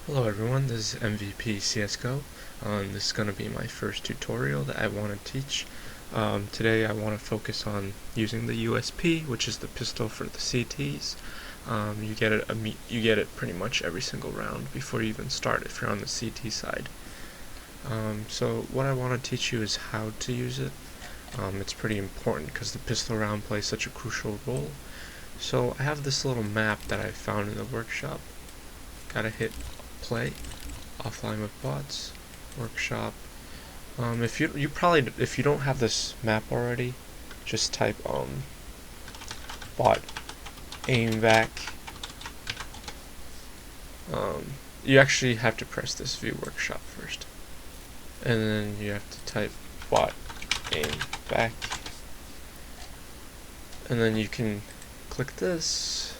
Hello everyone, this is MVP Csgo. This is going to be my first tutorial that I want to teach. Today I want to focus on using the USP, which is the pistol for the CTs. You get it pretty much every single round before you even start if you're on the CT side. So what I want to teach you is how to use it. It's pretty important because the pistol round plays such a crucial role. So I have this little map that I found in the workshop. Gotta hit play, offline with bots, workshop. If you don't have this map already, just type bot aim back. You actually have to press this view workshop first, and then you have to type bot aim back, and then you can click this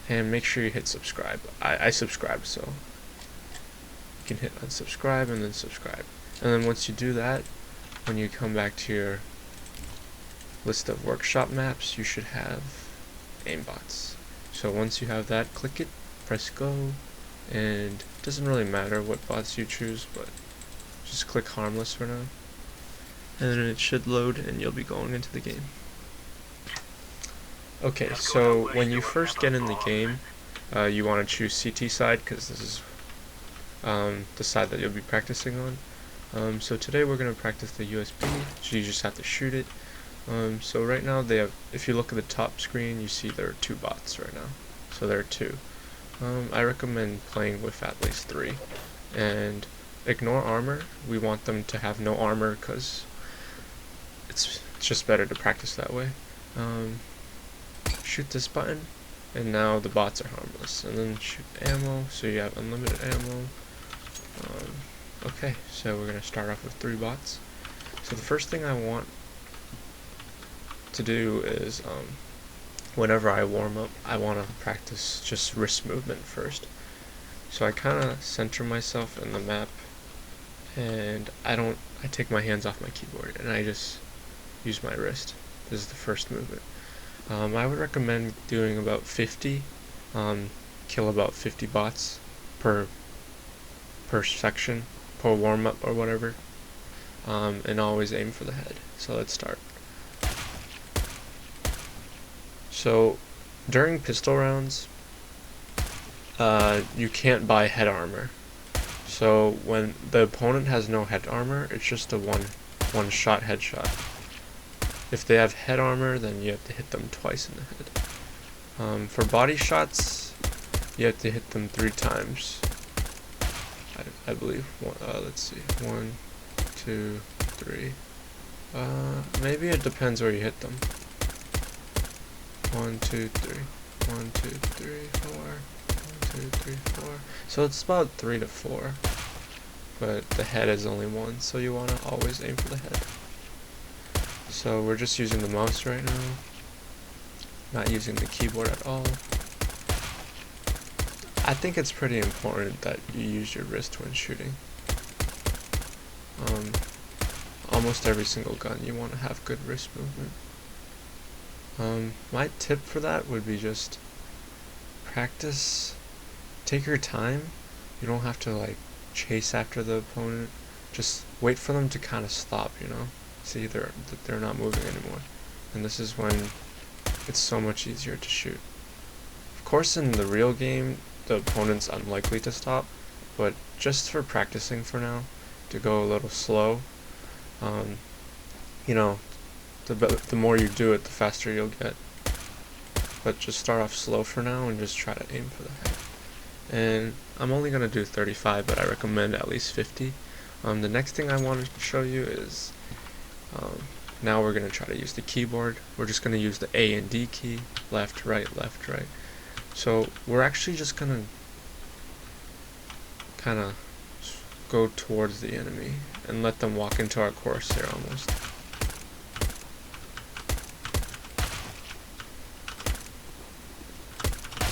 and make sure you hit subscribe. I subscribe, so you can hit unsubscribe and then subscribe. And then once you do that, when you come back to your list of workshop maps, you should have aimbots. So once you have that, click it, press go, and it doesn't really matter what bots you choose, but just click harmless for now. And then it should load and you'll be going into the game. Okay, so when you first get in the game, you want to choose CT side because this is the side that you'll be practicing on. So today we're going to practice the USP, so you just have to shoot it. So right now they have, if you look at the top screen, you see there are 2 bots right now. So there are 2. I recommend playing with at least 3. And ignore armor. We want them to have no armor because it's just better to practice that way. Shoot this button, and now the bots are harmless. And then shoot ammo, so you have unlimited ammo. Okay, so we're going to start off with 3 bots. So the first thing I want to do is, whenever I warm up, I want to practice just wrist movement first. So I kind of center myself in the map, and I take my hands off my keyboard, and I just use my wrist. This is the first movement. I would recommend doing about 50, kill about 50 bots per section, per warm-up or whatever, and always aim for the head. So let's start. So during pistol rounds, you can't buy head armor. So when the opponent has no head armor, it's just a one-shot headshot. If they have head armor, then you have to hit them twice in the head. For body shots, you have to hit them 3 times. I believe. Let's see. 1, 2, 3. Maybe it depends where you hit them. 1, 2, 3. 1, 2, 3, 4. 1, 2, 3, 4. So it's about 3 to 4. But the head is only 1, so you want to always aim for the head. So we're just using the mouse right now, not using the keyboard at all. I think it's pretty important that you use your wrist when shooting. Almost every single gun you want to have good wrist movement. My tip for that would be just practice, take your time. You don't have to like chase after the opponent, just wait for them to kind of stop, you know? See, they're not moving anymore, and this is when it's so much easier to shoot. Of course, in the real game, the opponent's unlikely to stop, but just for practicing for now, to go a little slow, you know, the more you do it, the faster you'll get. But just start off slow for now and just try to aim for the head. And I'm only gonna do 35, but I recommend at least 50. The next thing I want to show you is, now we're going to try to use the keyboard. We're just going to use the A and D key, left, right, left, right. So we're actually just going to kind of go towards the enemy and let them walk into our course here almost.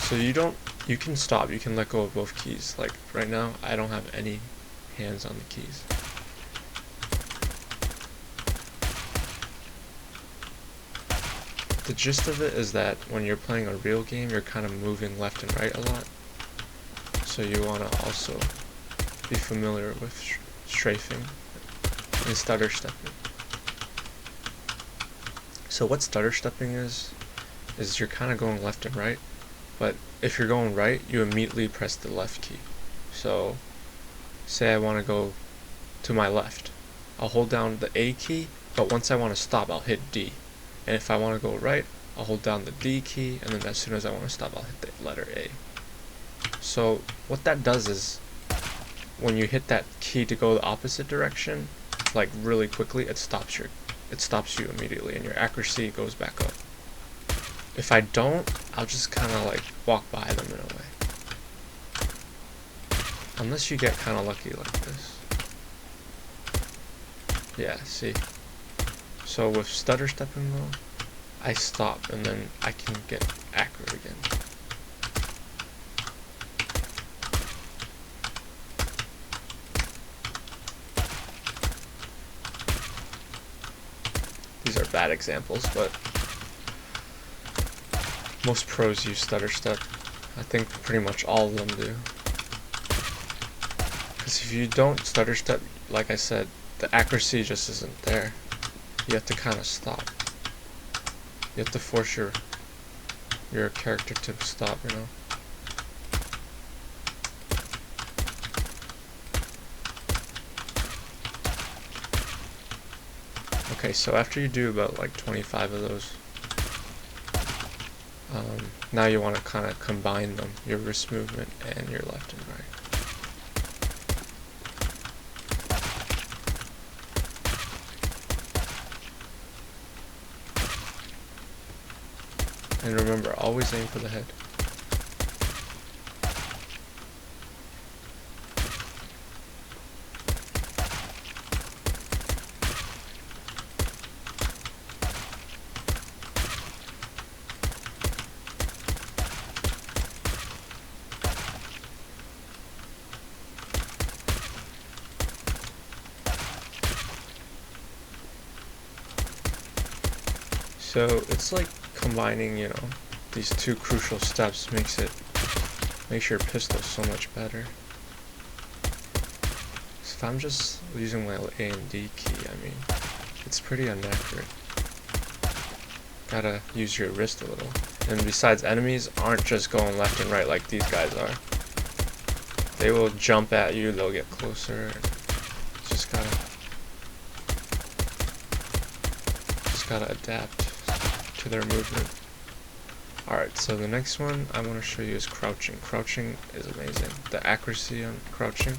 So you can stop, you can let go of both keys. Like right now, I don't have any hands on the keys. The gist of it is that when you're playing a real game, you're kind of moving left and right a lot. So you want to also be familiar with strafing and stutter stepping. So what stutter stepping is you're kind of going left and right, but if you're going right, you immediately press the left key. So say I want to go to my left, I'll hold down the A key, but once I want to stop, I'll hit D. And if I want to go right, I'll hold down the D key, and then as soon as I want to stop, I'll hit the letter A. So what that does is, when you hit that key to go the opposite direction, like really quickly, it stops you immediately, and your accuracy goes back up. If I don't, I'll just kind of like walk by them in a way. Unless you get kind of lucky like this. Yeah, see? So with stutter stepping though, I stop and then I can get accurate again. These are bad examples, but most pros use stutter step. I think pretty much all of them do. Because if you don't stutter step, like I said, the accuracy just isn't there. You have to kind of stop. You have to force your character to stop, you know. Okay, so after you do about like 25 of those, now you want to kind of combine them, your wrist movement and your left and right. And remember, always aim for the head. So it's like combining, you know, these two crucial steps makes your pistol so much better. So if I'm just using my A and D key, I mean, it's pretty inaccurate. Gotta use your wrist a little. And besides, enemies aren't just going left and right like these guys are. They will jump at you, they'll get closer. Just gotta adapt to their movement. Alright, so the next one I want to show you is crouching. Crouching is amazing. The accuracy on crouching.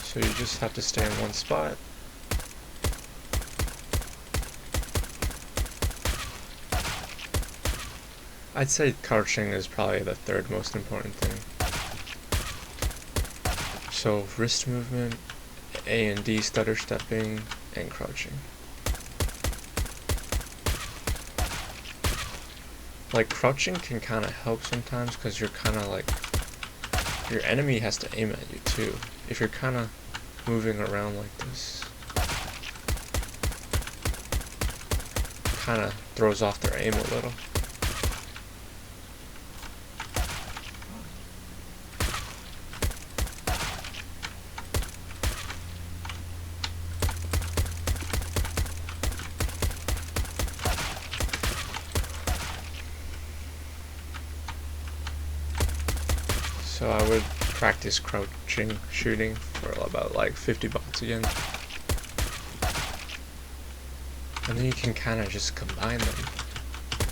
So you just have to stay in one spot. I'd say crouching is probably the third most important thing. So wrist movement, A and D stutter stepping, and crouching. Like crouching can kind of help sometimes because you're kind of like, your enemy has to aim at you too. If you're kind of moving around like this, kind of throws off their aim a little. So I would practice crouching shooting for about like 50 bucks again. And then you can kind of just combine them.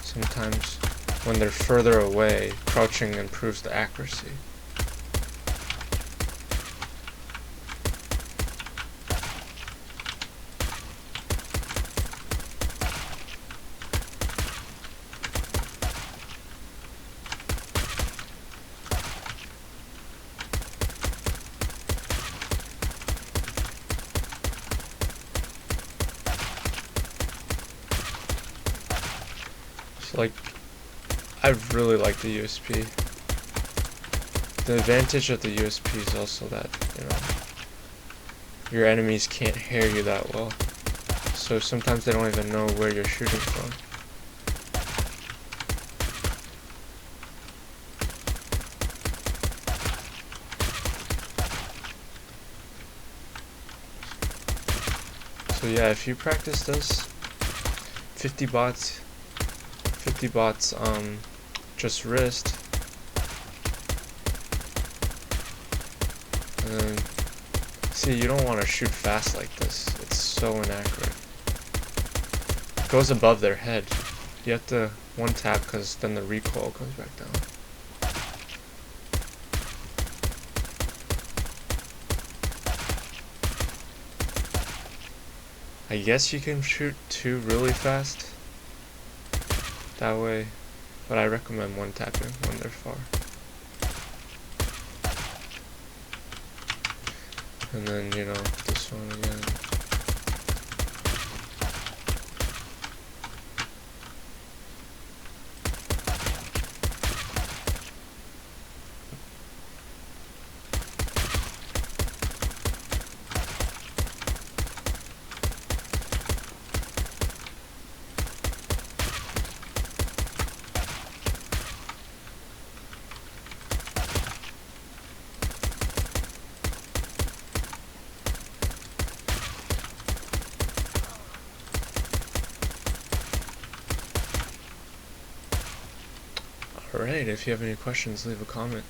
Sometimes when they're further away, crouching improves the accuracy. Like, I really like the USP. The advantage of the USP is also that, you know, your enemies can't hear you that well. So sometimes they don't even know where you're shooting from. So yeah, if you practice this, 50 bots, just wrist, and then, see, you don't want to shoot fast like this, it's so inaccurate. It goes above their head. You have to one tap because then the recoil goes back down. I guess you can shoot two really fast that way, but I recommend one tapping when they're far. And then, you know, this one again. Alright, if you have any questions, leave a comment.